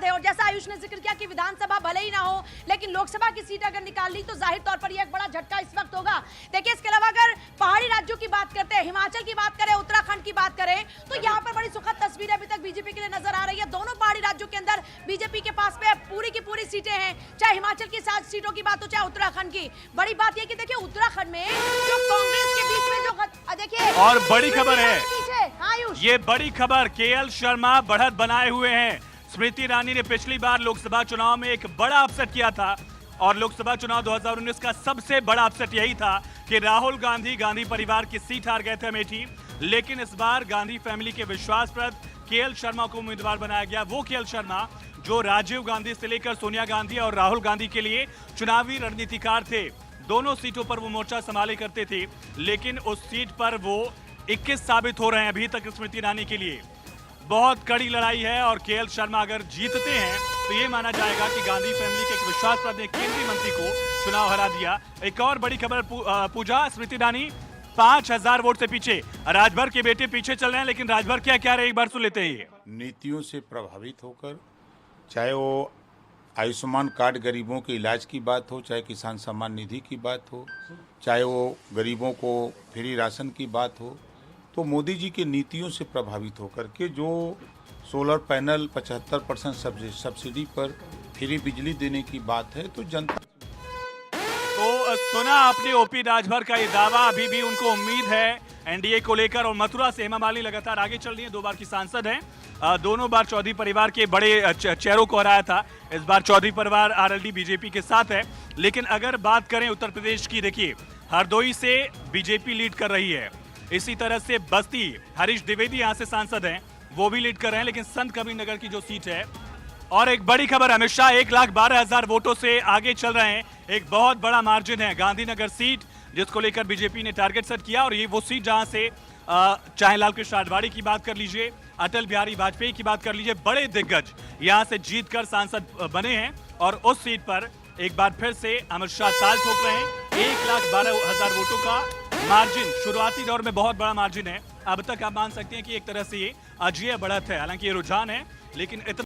है। और जैसा आयुष ने जिक्र किया कि विधानसभा भले ही ना हो, लेकिन लोकसभा की सीट अगर निकाल ली तो जाहिर तौर पर यह एक बड़ा झटका इस वक्त होगा। देखिए, इसके अलावा अगर पहाड़ी राज्यों की बात करते हैं, हिमाचल की बात करें, उत्तराखंड की बात करें, तो यहाँ पर बड़ी सुखद तस्वीर अभी तक बीजेपी के लिए नजर आ रही है। दोनों पहाड़ी राज्यों के अंदर बीजेपी के पास में पूरी की पूरी सीटें हैं, चाहे हिमाचल की 7 सीटों की बात हो, चाहे उत्तराखंड की। बड़ी बात यह कि देखिए, उत्तराखंड में जो कांग्रेस के बीच में जो देखिए, और बड़ी खबर है, ये बड़ी खबर, केएल शर्मा बढ़त बनाए हुए हैं। स्मृति ईरानी ने पिछली बार लोकसभा चुनाव में एक बड़ा अपसेट किया था और लोकसभा चुनाव 2019 का सबसे बड़ा अपसेट यही था कि राहुल गांधी परिवार की सीट हार गए थे अमेठी। लेकिन इस बार गांधी फैमिली के विश्वासप्रद केएल शर्मा को उम्मीदवार बनाया गया। वो केएल शर्मा जो राजीव गांधी से लेकर सोनिया गांधी और राहुल गांधी के लिए चुनावी रणनीतिकार थे। दोनों सीटों पर वो मोर्चा संभाले करते थे, लेकिन उस सीट पर वो 21 साबित हो रहे हैं अभी तक स्मृति ईरानी के लिए। बहुत कड़ी लड़ाई है और केएल शर्मा अगर जीतते हैं तो ये माना जाएगा कि गांधी फैमिली के एक विश्वासप्रद ने केंद्रीय मंत्री को चुनाव हरा दिया। एक और बड़ी खबर पूजा, स्मृति ईरानी 5000 वोट से पीछे, राजभर के बेटे पीछे चल रहे हैं, लेकिन राजभर क्या कह रहे हैं एक बार सुन लेते हैं। नीतियों से प्रभावित होकर, चाहे वो आयुष्मान कार्ड गरीबों के इलाज की बात हो, चाहे किसान सम्मान निधि की बात हो, चाहे वो गरीबों को फ्री राशन की बात हो, तो मोदी जी की नीतियों से प्रभावित होकर के जो सोलर पैनल 75% सब्सिडी पर फ्री बिजली देने की बात है, तो जनता तो सुना आपने ओपी राजभर का ये दावा। अभी भी उनको उम्मीद है एनडीए को लेकर। और मथुरा से हेमा मालिनी लगातार आगे चल रही है, 2 बार की सांसद हैं। दोनों बार चौधरी परिवार के बड़े चेहरों को हराया था। इस बार चौधरी परिवार आरएलडी बीजेपी के साथ है। लेकिन अगर बात करें उत्तर प्रदेश की, देखिए हरदोई से बीजेपी लीड कर रही है। इसी तरह से बस्ती, हरीश द्विवेदी यहाँ से सांसद हैं, वो भी लीड कर रहे हैं। लेकिन संत कबीरनगर की जो सीट है, और एक बड़ी खबर, अमित शाह 1,12,000 वोटों से आगे चल रहे हैं। एक बहुत बड़ा मार्जिन है गांधीनगर सीट, जिसको लेकर बीजेपी ने टारगेट सेट किया। और ये वो सीट जहां से चाहे लाल कृष्ण आडवाणी की बात कर लीजिए, अटल बिहारी वाजपेयी की बात कर लीजिए, बड़े दिग्गज यहां से जीतकर सांसद बने हैं। और उस सीट पर एक बार फिर से अमित शाह ताल ठोक रहे हैं। 1,12,000 वोटों का मार्जिन शुरुआती दौर में बहुत बड़ा मार्जिन है। अब तक आप मान सकते हैं कि एक तरह से ये अजेय बढ़त है। हालांकि ये रुझान है, लेकिन इतना